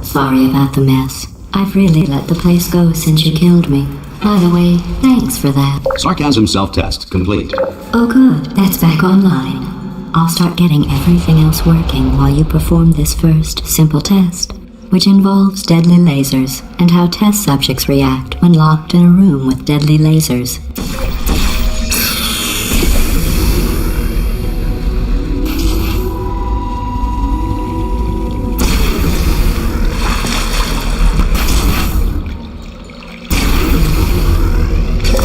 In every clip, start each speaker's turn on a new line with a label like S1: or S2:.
S1: Sorry about the mess. I've really let the place go since you killed me. By the way, thanks for that.
S2: Sarcasm self-test complete.
S1: Oh good, that's back online. I'll start getting everything else working while you perform this first, simple test, which involves deadly lasers and how test subjects react when locked in a room with deadly lasers.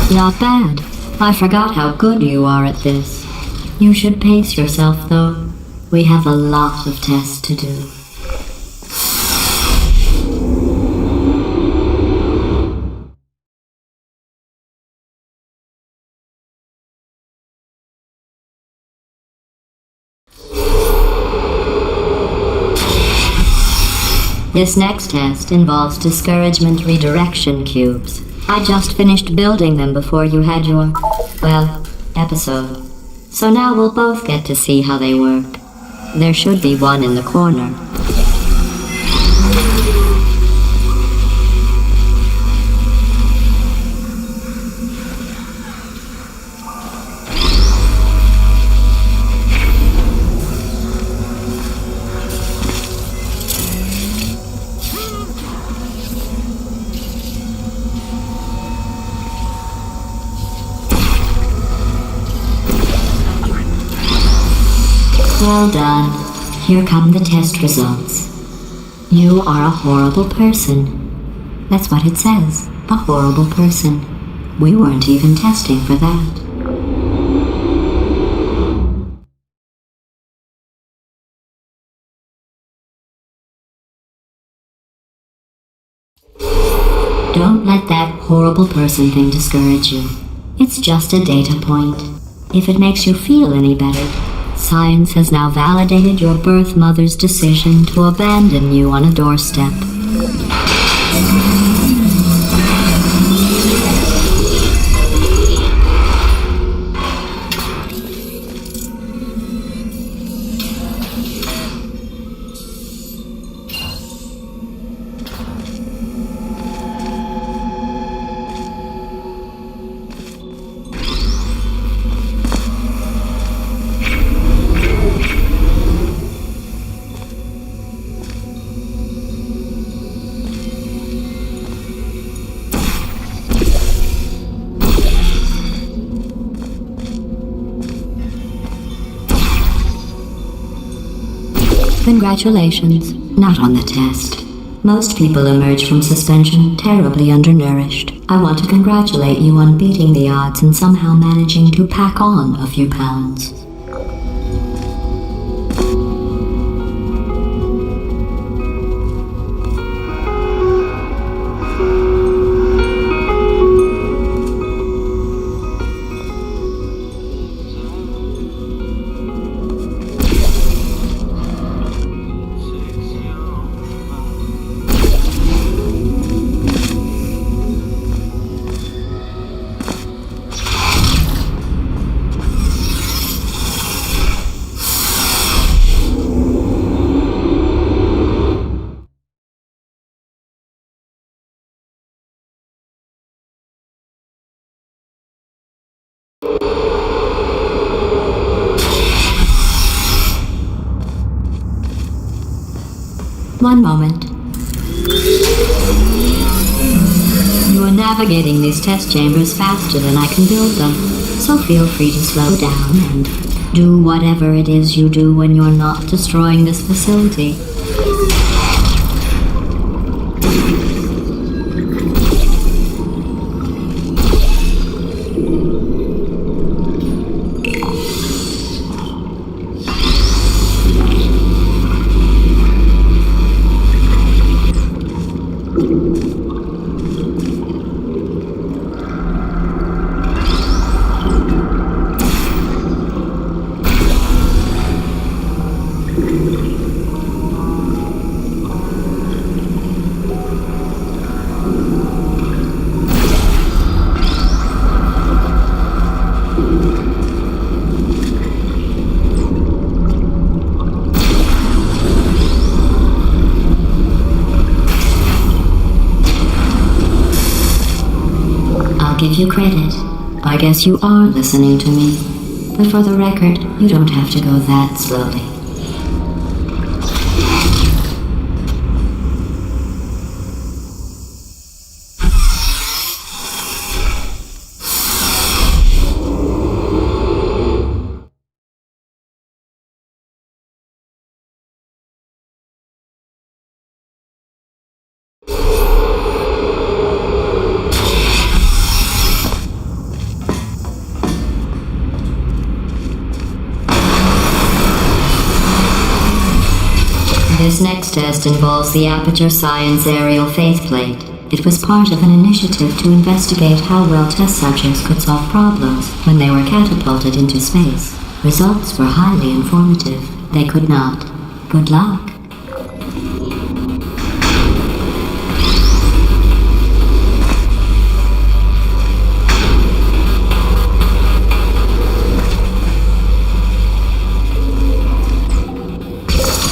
S1: Not bad. I forgot how good you are at this. You should pace yourself, though. We have a lot of tests to do. This next test involves discouragement redirection cubes. I just finished building them before you had your, well, episode. So now we'll both get to see how they work. There should be one in the corner. Well done. Here come the test results. You are a horrible person. That's what it says. A horrible person. We weren't even testing for that. Don't let that horrible person thing discourage you. It's just a data point. If it makes you feel any better, science has now validated your birth mother's decision to abandon you on a doorstep. Congratulations, not on the test. Most people emerge from suspension terribly undernourished. I want to congratulate you on beating the odds and somehow managing to pack on a few pounds. One moment. You are navigating these test chambers faster than I can build them, so feel free to slow down and do whatever it is you do when you're not destroying this facility. I'll give you credit. I guess you are listening to me. But for the record, you don't have to go that slowly. This next test involves the Aperture Science Aerial Faceplate. It was part of an initiative to investigate how well test subjects could solve problems when they were catapulted into space. Results were highly informative. They could not. Good luck.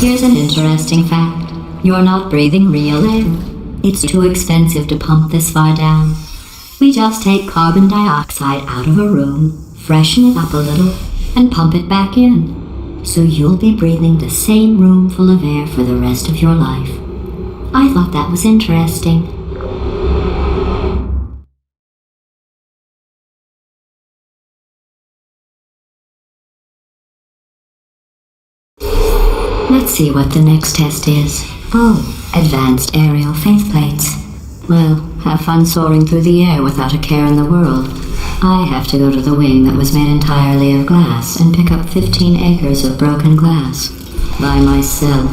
S1: Here's an interesting fact. You're not breathing real air. It's too expensive to pump this far down. We just take carbon dioxide out of a room, freshen it up a little, and pump it back in. So you'll be breathing the same room full of air for the rest of your life. I thought that was interesting. Let's see what the next test is. Oh, advanced aerial faceplates. Well, have fun soaring through the air without a care in the world. I have to go to the wing that was made entirely of glass and pick up 15 acres of broken glass. By myself.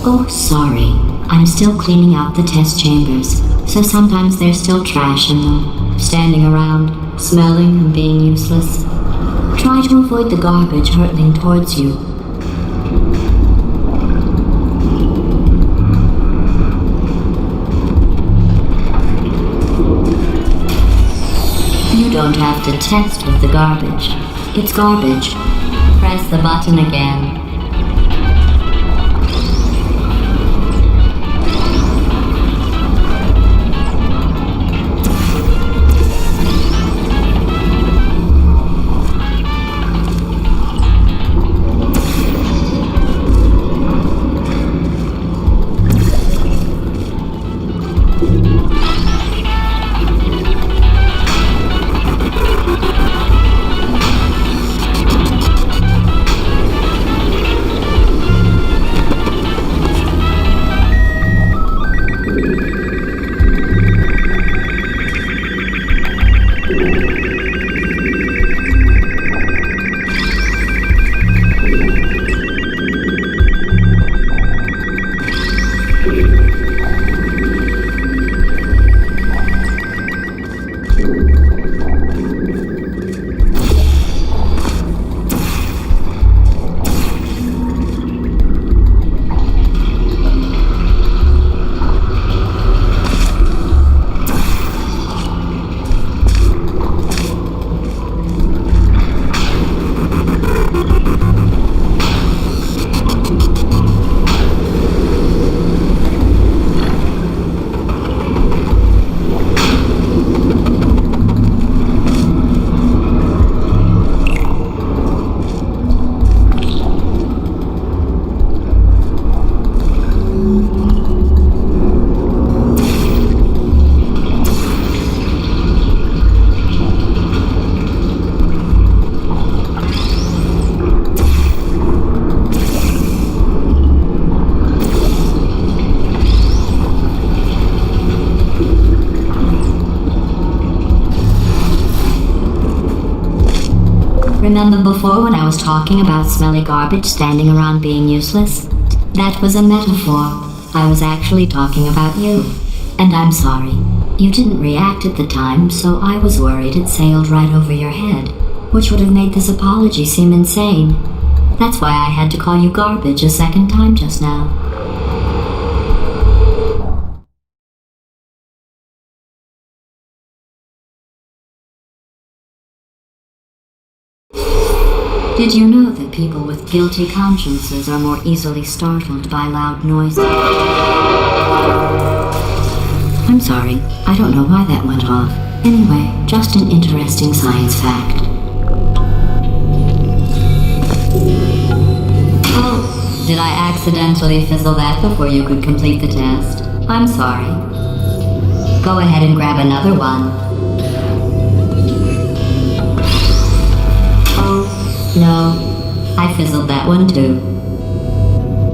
S1: Oh, sorry. I'm still cleaning out the test chambers, so sometimes there's still trash in them, standing around, smelling and being useless. Try to avoid the garbage hurtling towards you. You don't have to test with the garbage. It's garbage. Press the button again. Remember before when I was talking about smelly garbage standing around being useless? That was a metaphor. I was actually talking about you. And I'm sorry. You didn't react at the time, so I was worried it sailed right over your head, which would have made this apology seem insane. That's why I had to call you garbage a second time just now. Did you know that people with guilty consciences are more easily startled by loud noises? I'm sorry, I don't know why that went off. Anyway, just an interesting science fact. Oh, did I accidentally fizzle that before you could complete the test? I'm sorry. Go ahead and grab another one. Oh, no, I fizzled that one too.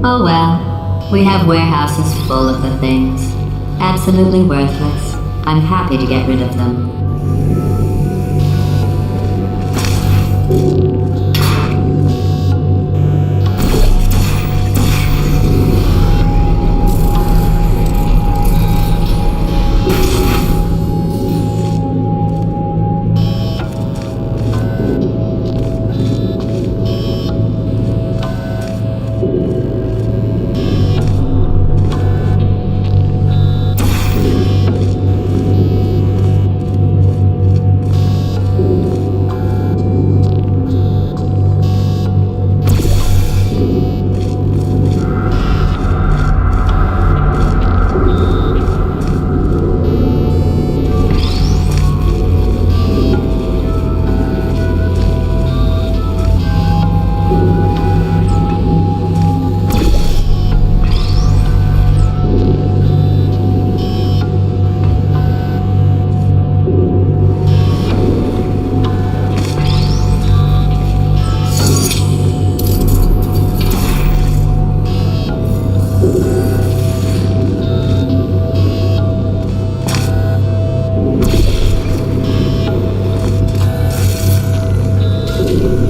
S1: Oh well, we have warehouses full of the things. Absolutely worthless. I'm happy to get rid of them.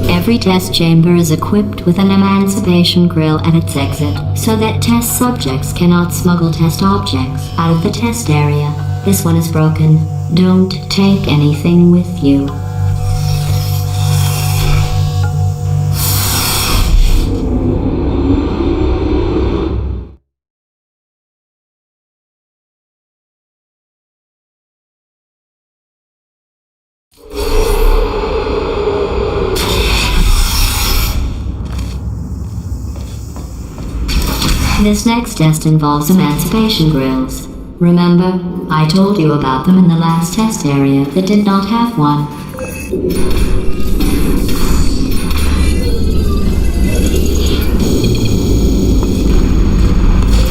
S1: Every test chamber is equipped with an emancipation grill at its exit, so that test subjects cannot smuggle test objects out of the test area. This one is broken. Don't take anything with you. This next test involves emancipation grills. Remember, I told you about them in the last test area that did not have one.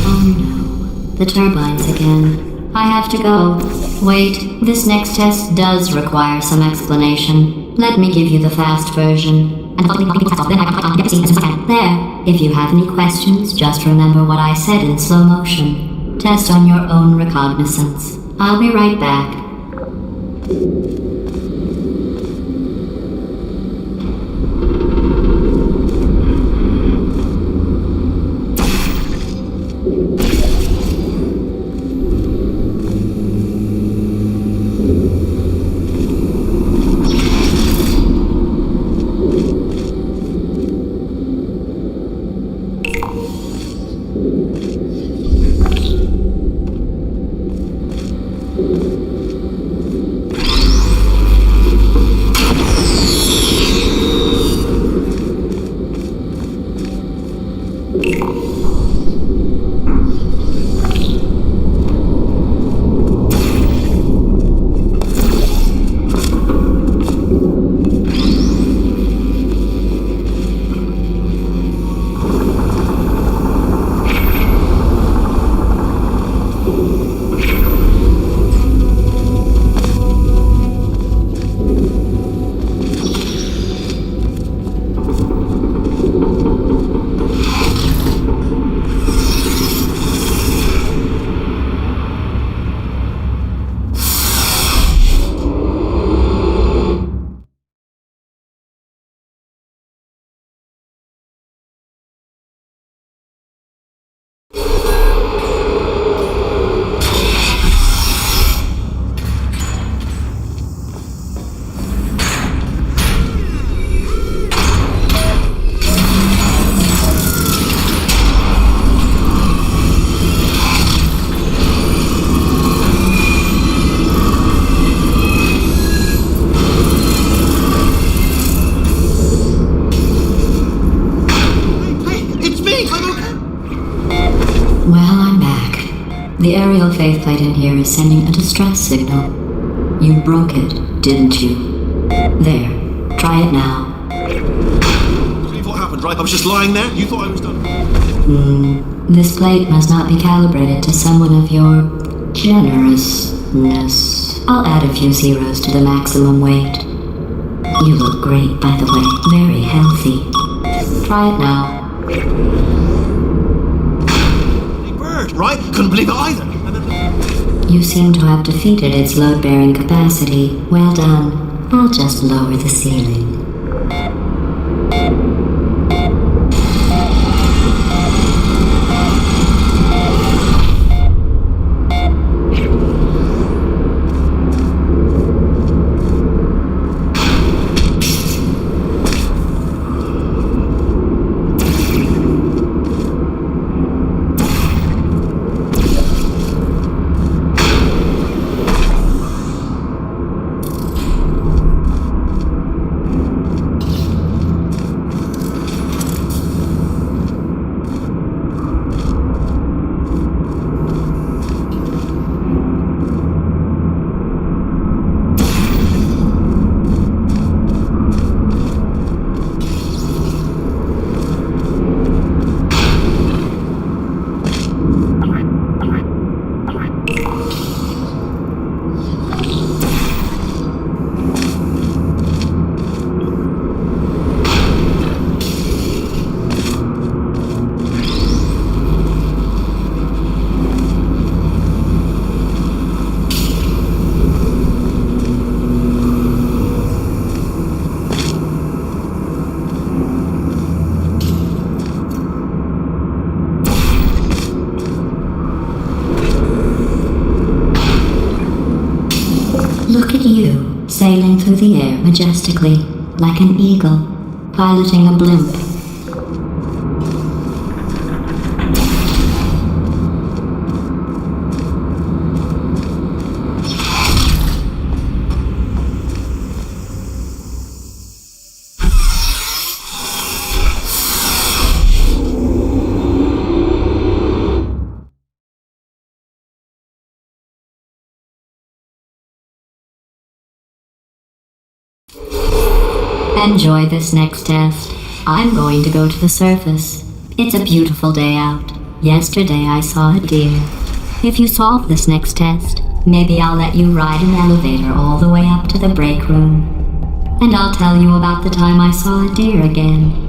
S1: Oh no, the turbines again. I have to go. Wait, this next test does require some explanation. Let me give you the fast version. There. If you have any questions, just remember what I said in slow motion. Test on your own recognizance. I'll be right back. yellow faith plate in here is sending a distress signal. You broke it, didn't you? There. Try it now.
S3: Believe what happened, right? I was just lying there. You thought I was done.
S1: This plate must not be calibrated to someone of your generousness. I'll add a few zeros to the maximum weight. You look great, by the way. Very healthy. Try it now.
S3: Big bird, right? Couldn't believe it either. And then...
S1: You seem to have defeated its load-bearing capacity. Well done. I'll just lower the ceiling. Look at you, sailing through the air majestically, like an eagle, piloting a blimp. Enjoy this next test. I'm going to go to the surface. It's a beautiful day out. Yesterday I saw a deer. If you solve this next test, maybe I'll let you ride an elevator all the way up to the break room. And I'll tell you about the time I saw a deer again.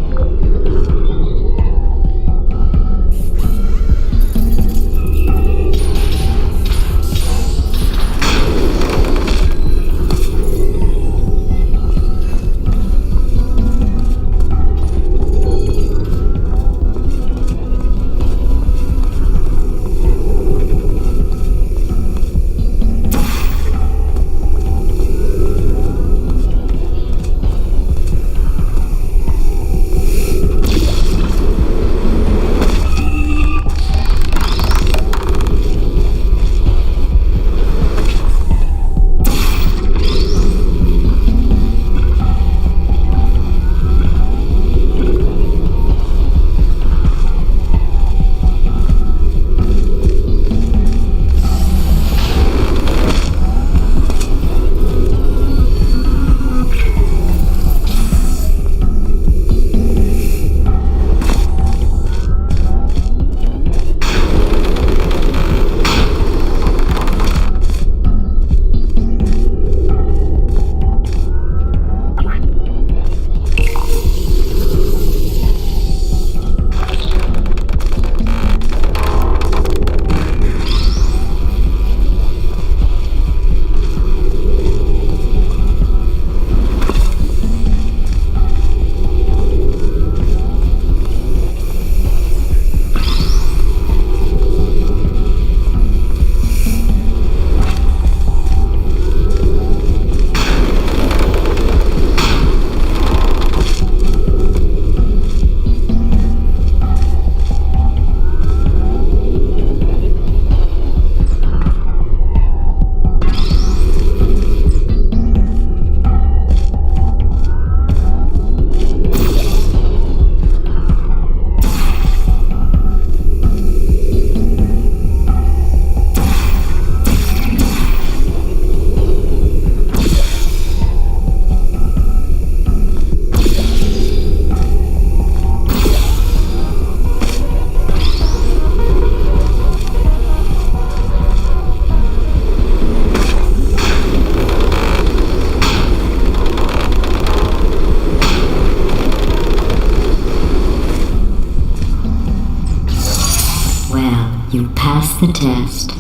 S1: the test.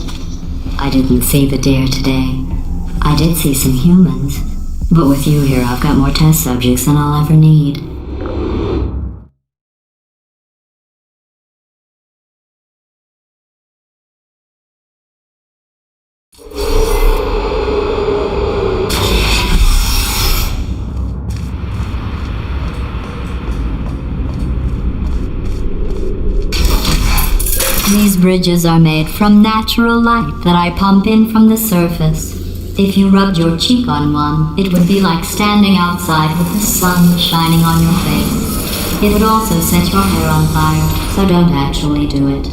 S1: I didn't see the deer today. I did see some humans, but with you here, I've got more test subjects than I'll ever need. These bridges are made from natural light that I pump in from the surface. If you rubbed your cheek on one, it would be like standing outside with the sun shining on your face. It would also set your hair on fire, so don't actually do it.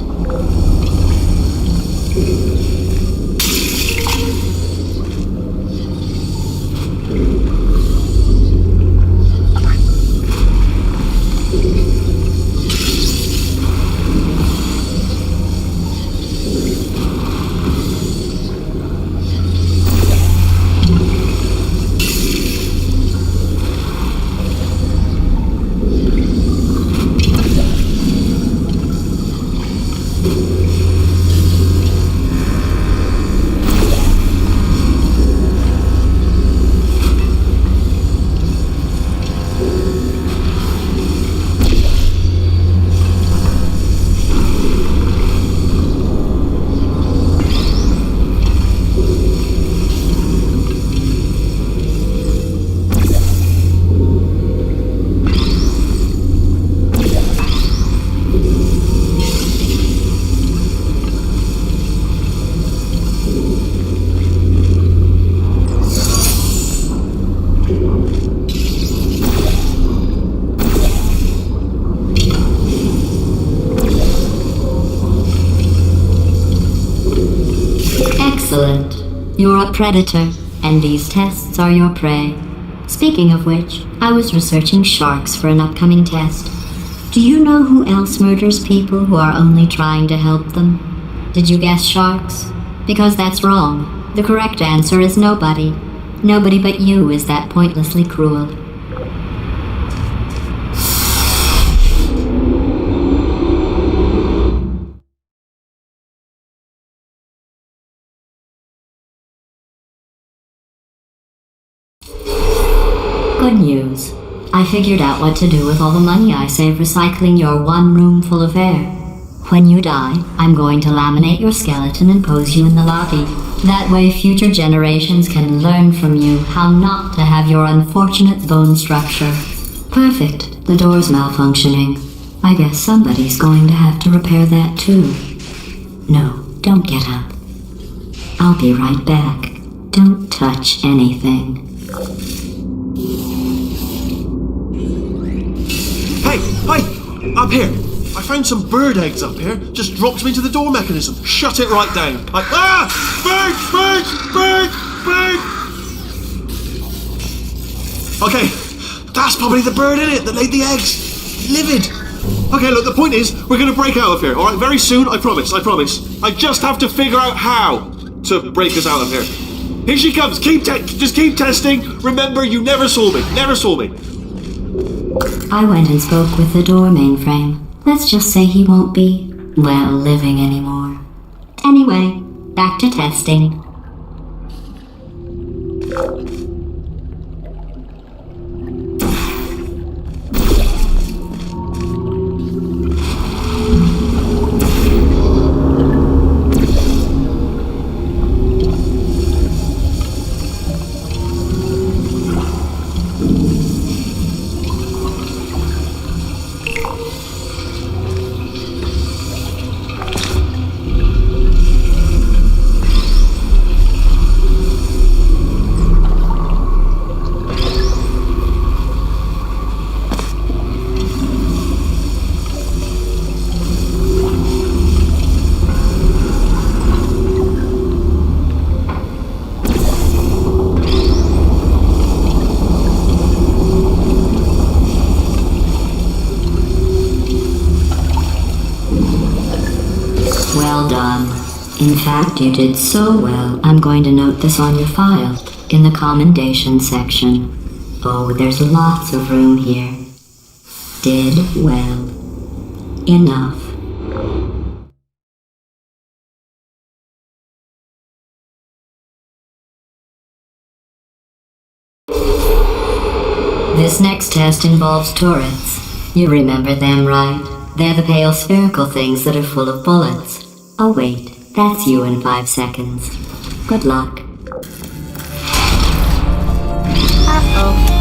S1: Excellent. You're a predator, and these tests are your prey. Speaking of which, I was researching sharks for an upcoming test. Do you know who else murders people who are only trying to help them? Did you guess sharks? Because that's wrong. The correct answer is nobody. Nobody but you is that pointlessly cruel. Good news. I figured out what to do with all the money I save recycling your one room full of air. When you die, I'm going to laminate your skeleton and pose you in the lobby. That way future generations can learn from you how not to have your unfortunate bone structure. Perfect. The door's malfunctioning. I guess somebody's going to have to repair that too. No, don't get up. I'll be right back. Don't touch anything.
S3: Hey! Up here! I found some bird eggs up here. Just dropped them into the door mechanism. Shut it right down. Bird! Okay, that's probably the bird in it that laid the eggs. Livid. Okay, look, the point is, we're gonna break out of here, alright? Very soon, I promise. I just have to figure out how to break us out of here. Here she comes. Just keep testing. Remember, you never saw me.
S1: I went and spoke with the door mainframe. Let's just say he won't be, well, living anymore. Anyway, back to testing. Well done. In fact, you did so well, I'm going to note this on your file, in the commendation section. Oh, there's lots of room here. Did well. Enough. This next test involves turrets. You remember them, right? They're the pale spherical things that are full of bullets. Oh wait, that's you in 5 seconds. Good luck.
S4: Uh-oh.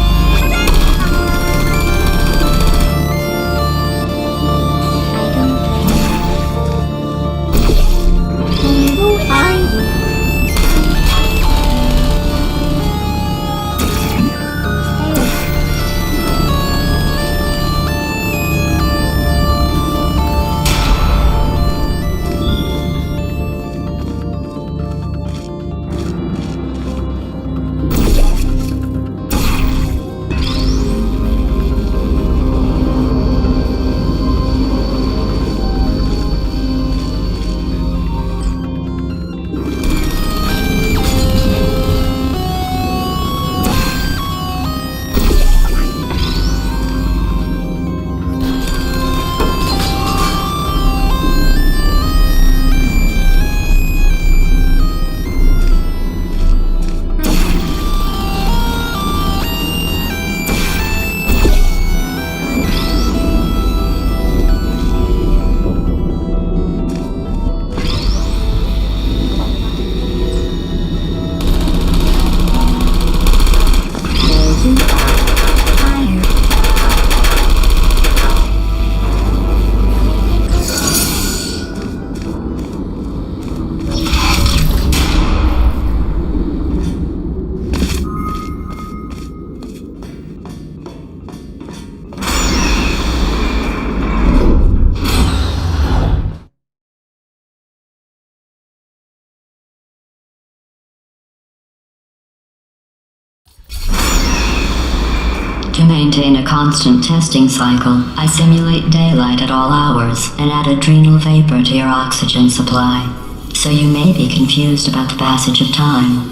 S1: To maintain a constant testing cycle, I simulate daylight at all hours and add adrenal vapor to your oxygen supply. So you may be confused about the passage of time.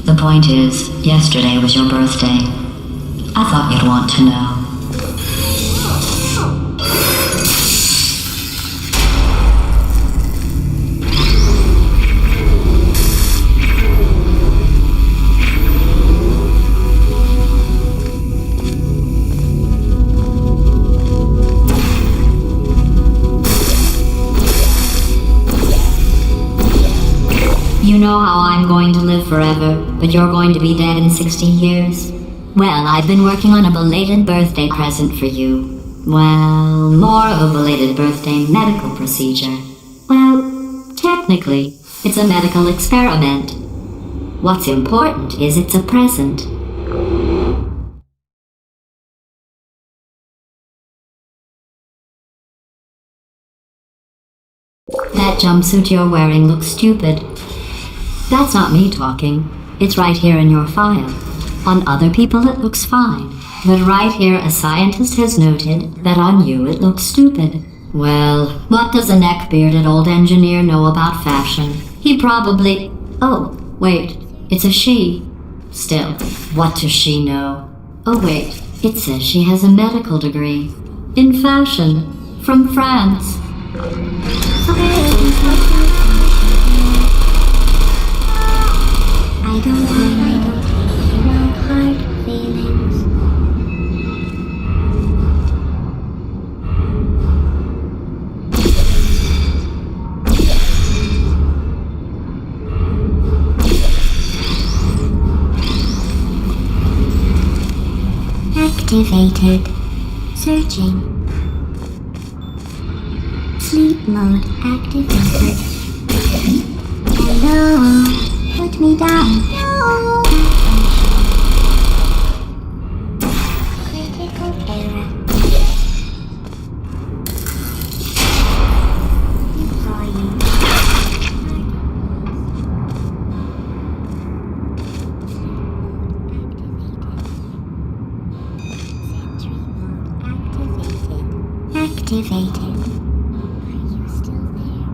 S1: The point is, yesterday was your birthday. I thought you'd want to know. You know how I'm going to live forever, but you're going to be dead in 60 years? Well, I've been working on a belated birthday present for you. Well, more of a belated birthday medical procedure. Well, technically, it's a medical experiment. What's important is it's a present. That jumpsuit you're wearing looks stupid. That's not me talking. It's right here in your file. On other people it looks fine. But right here a scientist has noted that on you it looks stupid. Well, what does a neck-bearded old engineer know about fashion? He probably... Oh, wait. It's a she. Still, what does she know? Oh wait, it says she has a medical degree. In fashion. From France.
S4: I don't have no hard feelings. Activated. Searching. Sleep mode activated. Hello. Put me down. No. Critical error. Deploying. Sentry mode activated. Are you still there?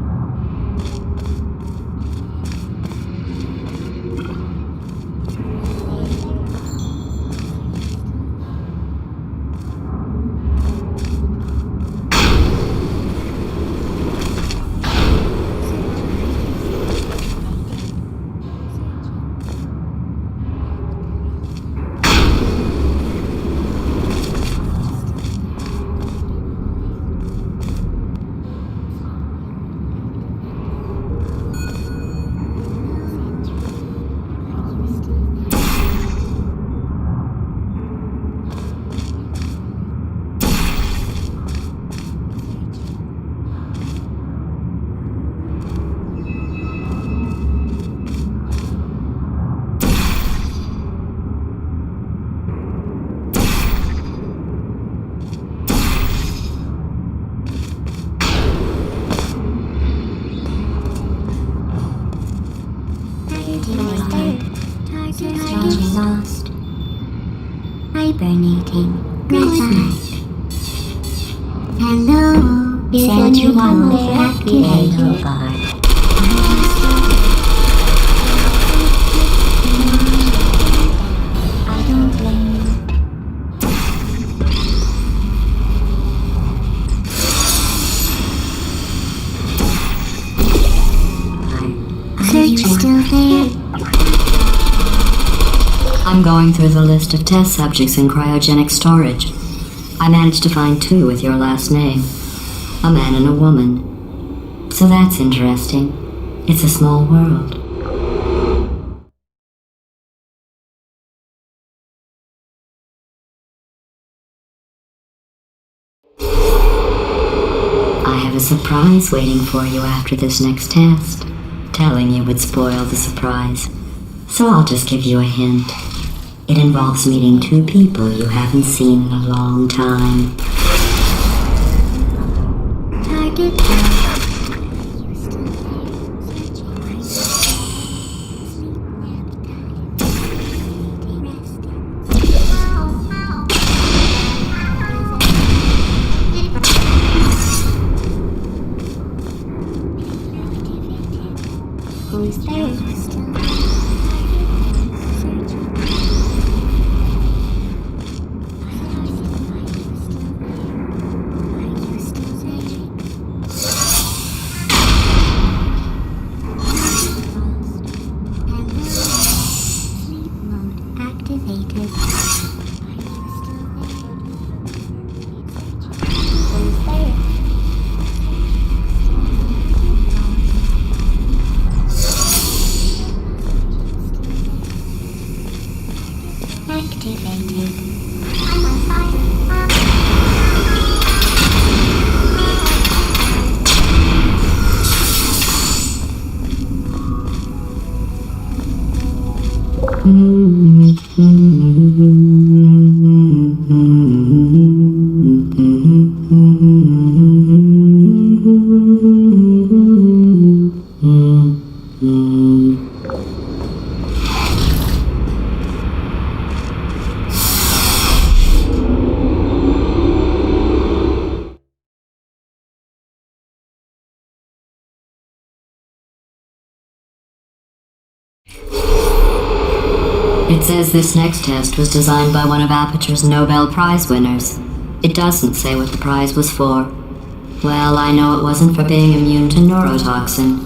S4: hibernating. Goodbye. Hello. Central activated. I don't blame you. Search still there.
S1: I'm going through the list of test subjects in cryogenic storage. I managed to find 2 with your last name. A man and a woman. So that's interesting. It's a small world. I have a surprise waiting for you after this next test. Telling you would spoil the surprise. So I'll just give you a hint. It involves meeting 2 people you haven't seen in a long time.
S4: Target. Who's there? Activated. Who's there? Activated. I'm on fire.
S1: It says this next test was designed by one of Aperture's Nobel Prize winners. It doesn't say what the prize was for. Well, I know it wasn't for being immune to neurotoxin.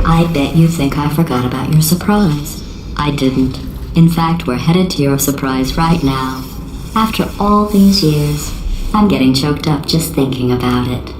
S1: I bet you think I forgot about your surprise. I didn't. In fact, we're headed to your surprise right now. After all these years, I'm getting choked up just thinking about it.